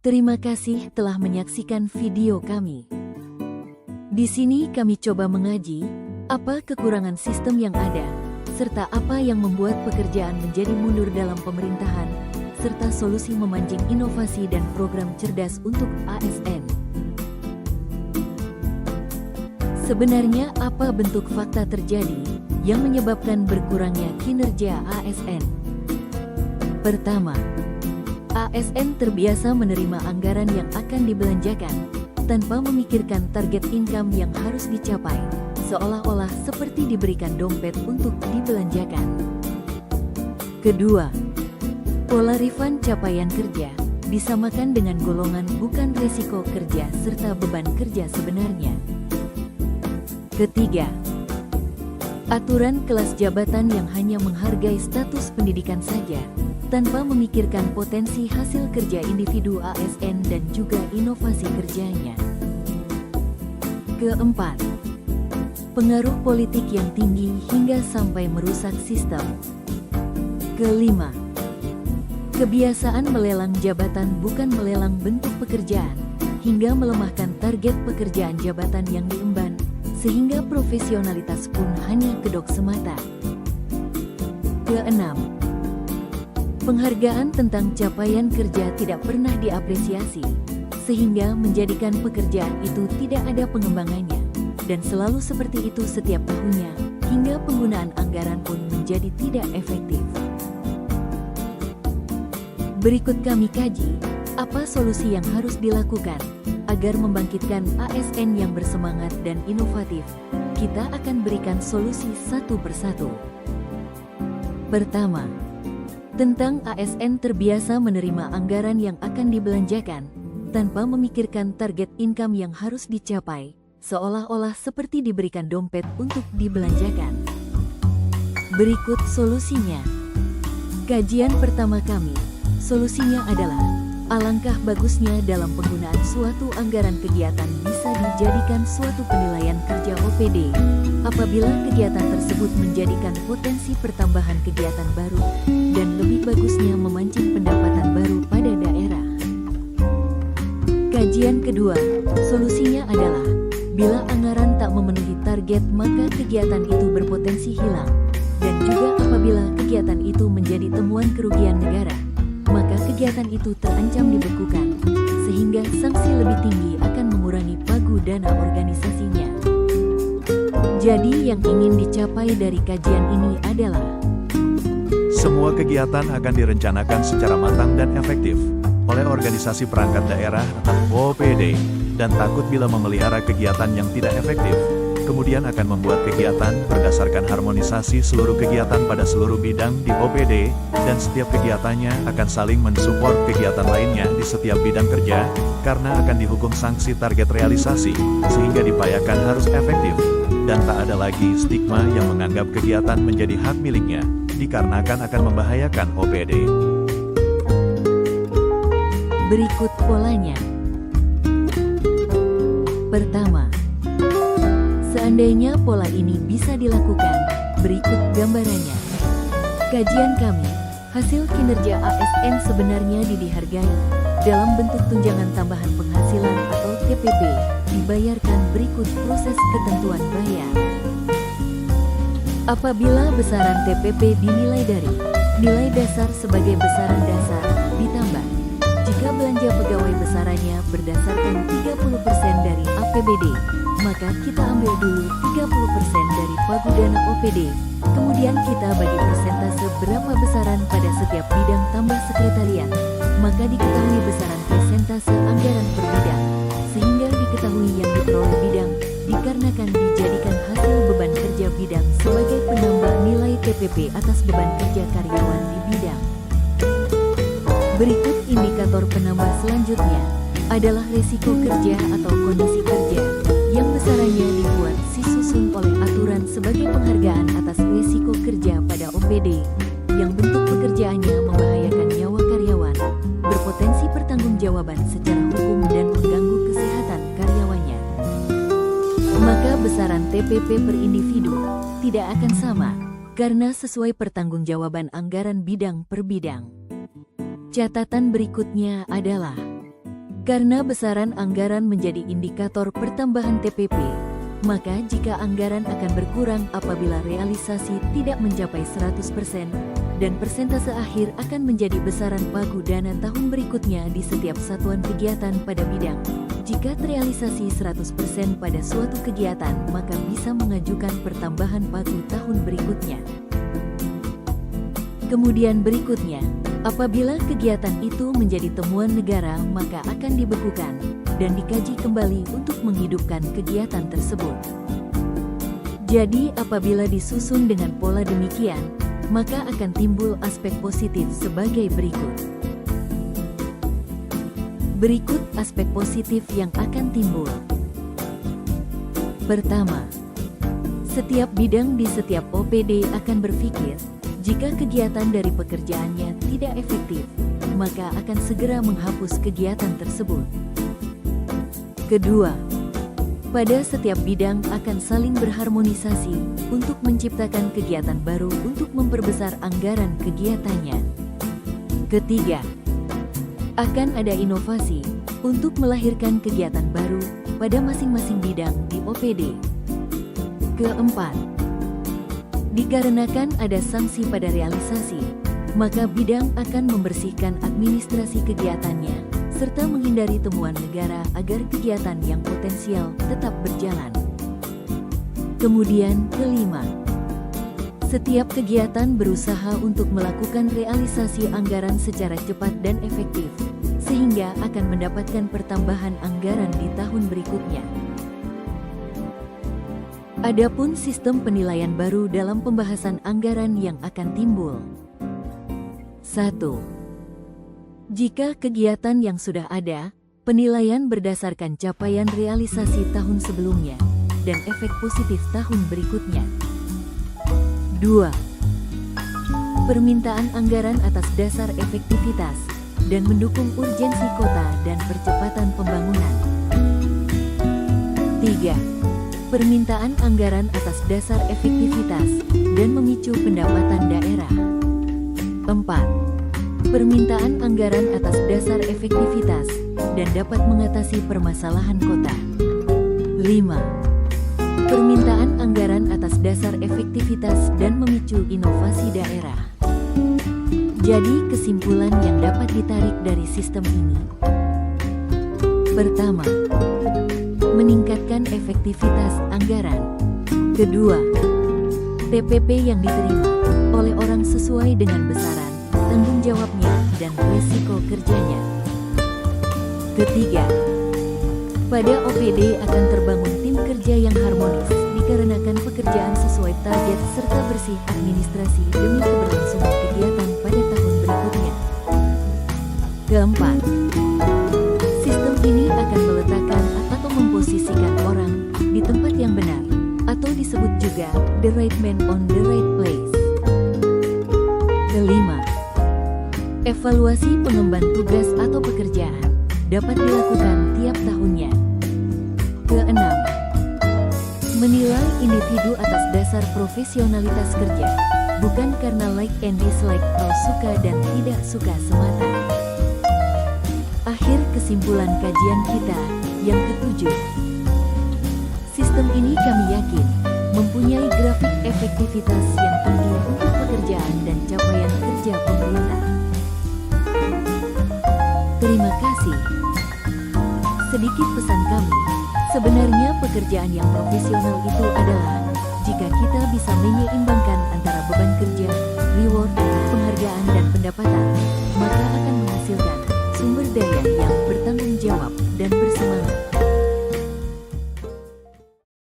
Terima kasih telah menyaksikan video kami. Di sini kami coba mengaji apa kekurangan sistem yang ada, serta apa yang membuat pekerjaan menjadi mundur dalam pemerintahan, serta solusi memancing inovasi dan program cerdas untuk ASN. Sebenarnya apa bentuk fakta terjadi yang menyebabkan berkurangnya kinerja ASN? Pertama, ASN terbiasa menerima anggaran yang akan dibelanjakan tanpa memikirkan target income yang harus dicapai, seolah-olah seperti diberikan dompet untuk dibelanjakan. Kedua, pola refund capaian kerja disamakan dengan golongan bukan resiko kerja serta beban kerja sebenarnya. Ketiga, aturan kelas jabatan yang hanya menghargai status pendidikan saja, tanpa memikirkan potensi hasil kerja individu ASN dan juga inovasi kerjanya. Keempat, pengaruh politik yang tinggi hingga sampai merusak sistem. Kelima, kebiasaan melelang jabatan bukan melelang bentuk pekerjaan, hingga melemahkan target pekerjaan jabatan yang diemban, sehingga profesionalitas pun hanya kedok semata. Keenam, penghargaan tentang capaian kerja tidak pernah diapresiasi, sehingga menjadikan pekerjaan itu tidak ada pengembangannya, dan selalu seperti itu setiap tahunnya, hingga penggunaan anggaran pun menjadi tidak efektif. Berikut kami kaji, apa solusi yang harus dilakukan agar membangkitkan ASN yang bersemangat dan inovatif. Kita akan berikan solusi satu persatu. Pertama, tentang ASN terbiasa menerima anggaran yang akan dibelanjakan tanpa memikirkan target income yang harus dicapai, seolah-olah seperti diberikan dompet untuk dibelanjakan. Berikut solusinya. Kajian pertama kami, solusinya adalah alangkah bagusnya dalam penggunaan suatu anggaran kegiatan bisa dijadikan suatu penilaian kerja OPD apabila kegiatan tersebut menjadikan potensi pertambahan kegiatan baru dan lebih bagusnya memancing pendapatan baru pada daerah. Kajian kedua, solusinya adalah bila anggaran tak memenuhi target maka kegiatan itu berpotensi hilang, dan juga apabila kegiatan itu menjadi temuan kerugian negara, maka kegiatan itu terancam dibekukan, sehingga sanksi lebih tinggi akan mengurangi pagu dana organisasinya. Jadi yang ingin dicapai dari kajian ini adalah semua kegiatan akan direncanakan secara matang dan efektif oleh organisasi perangkat daerah atau OPD, dan takut bila memelihara kegiatan yang tidak efektif, kemudian akan membuat kegiatan berdasarkan harmonisasi seluruh kegiatan pada seluruh bidang di OPD, dan setiap kegiatannya akan saling mensupport kegiatan lainnya di setiap bidang kerja, karena akan dihukum sanksi target realisasi, sehingga diupayakan harus efektif, dan tak ada lagi stigma yang menganggap kegiatan menjadi hak miliknya, dikarenakan akan membahayakan OPD. berikut polanya. Pertama, seandainya pola ini bisa dilakukan, berikut gambarannya. Kajian kami, hasil kinerja ASN sebenarnya dihargai dalam bentuk tunjangan tambahan penghasilan atau TPP, dibayarkan berikut proses ketentuan bayar. Apabila besaran TPP dinilai dari nilai dasar sebagai besaran dasar, ditambah jika belanja pegawai besarannya berdasarkan 30% dari APBD, maka kita ambil dulu 30% dari pagu dana OPD, kemudian kita bagi persentase berapa besaran pada setiap bidang tambah sekretariat, maka diketahui besaran persentase anggaran per bidang, sehingga diketahui yang diperoleh bidang, dikarenakan dijadikan hasil beban kerja bidang sebagai penambah nilai TPP atas beban kerja karyawan di bidang. Berikut indikator penambah selanjutnya adalah risiko kerja atau kondisi kerja yang besarannya dibuat disusun oleh aturan sebagai penghargaan atas risiko kerja pada OPD yang bentuk pekerjaannya membahayakan nyawa karyawan, berpotensi pertanggungjawaban secara hukum dan mengganggu kesehatan karyawannya. Maka besaran TPP per individu tidak akan sama karena sesuai pertanggungjawaban anggaran bidang per bidang. Catatan berikutnya adalah Karena besaran anggaran menjadi indikator pertambahan TPP, maka jika anggaran akan berkurang apabila realisasi tidak mencapai 100%, dan persentase akhir akan menjadi besaran pagu dana tahun berikutnya di setiap satuan kegiatan pada bidang. Jika terrealisasi 100% pada suatu kegiatan, maka bisa mengajukan pertambahan pagu tahun berikutnya. Kemudian berikutnya, apabila kegiatan itu menjadi temuan negara, maka akan dibekukan dan dikaji kembali untuk menghidupkan kegiatan tersebut. Jadi apabila disusun dengan pola demikian, maka akan timbul aspek positif sebagai berikut. Berikut aspek positif yang akan timbul. Pertama, setiap bidang di setiap OPD akan berpikir, jika kegiatan dari pekerjaannya tidak efektif, maka akan segera menghapus kegiatan tersebut. Kedua, pada setiap bidang akan saling berharmonisasi untuk menciptakan kegiatan baru untuk memperbesar anggaran kegiatannya. Ketiga, akan ada inovasi untuk melahirkan kegiatan baru pada masing-masing bidang di OPD. Keempat, dikarenakan ada sanksi pada realisasi, maka bidang akan membersihkan administrasi kegiatannya, serta menghindari temuan negara agar kegiatan yang potensial tetap berjalan. Kemudian kelima, setiap kegiatan berusaha untuk melakukan realisasi anggaran secara cepat dan efektif, sehingga akan mendapatkan pertambahan anggaran di tahun berikutnya. Adapun sistem penilaian baru dalam pembahasan anggaran yang akan timbul. 1. Jika kegiatan yang sudah ada, penilaian berdasarkan capaian realisasi tahun sebelumnya, dan efek positif tahun berikutnya. 2. Permintaan anggaran atas dasar efektivitas, dan mendukung urgensi kota dan percepatan pembangunan. 3. Permintaan anggaran atas dasar efektivitas, dan memicu pendapatan daerah. 4. Permintaan anggaran atas dasar efektivitas, dan dapat mengatasi permasalahan kota. 5. Permintaan anggaran atas dasar efektivitas dan memicu inovasi daerah. Jadi kesimpulan yang dapat ditarik dari sistem ini. Pertama, meningkatkan efektivitas anggaran. Kedua, TPP yang diterima oleh orang sesuai dengan besaran, tanggung jawabnya, dan resiko kerjanya. Ketiga, pada OPD akan terbangun tim kerja yang harmonis dikarenakan pekerjaan sesuai target serta bersih administrasi demi keberlangsungan kegiatan pada tahun berikutnya. Keempat, sistem ini akan meletakkan atau memposisikan orang di tempat yang benar, atau disebut juga the right man on the right place. Kelima, evaluasi pengemban tugas atau pekerjaan dapat dilakukan tiap tahunnya. Keenam, menilai individu atas dasar profesionalitas kerja, bukan karena like and dislike atau suka dan tidak suka semata. Akhir kesimpulan kajian kita yang ketujuh. Sistem ini kami yakin mempunyai grafik efektivitas yang tinggi untuk pekerjaan dan capaian kerja pemerintah. Terima kasih. Sedikit pesan kami, sebenarnya pekerjaan yang profesional itu adalah jika kita bisa menyeimbangkan antara beban kerja, reward, penghargaan dan pendapatan, maka akan menghasilkan sumber daya yang bertanggung jawab dan bersemangat.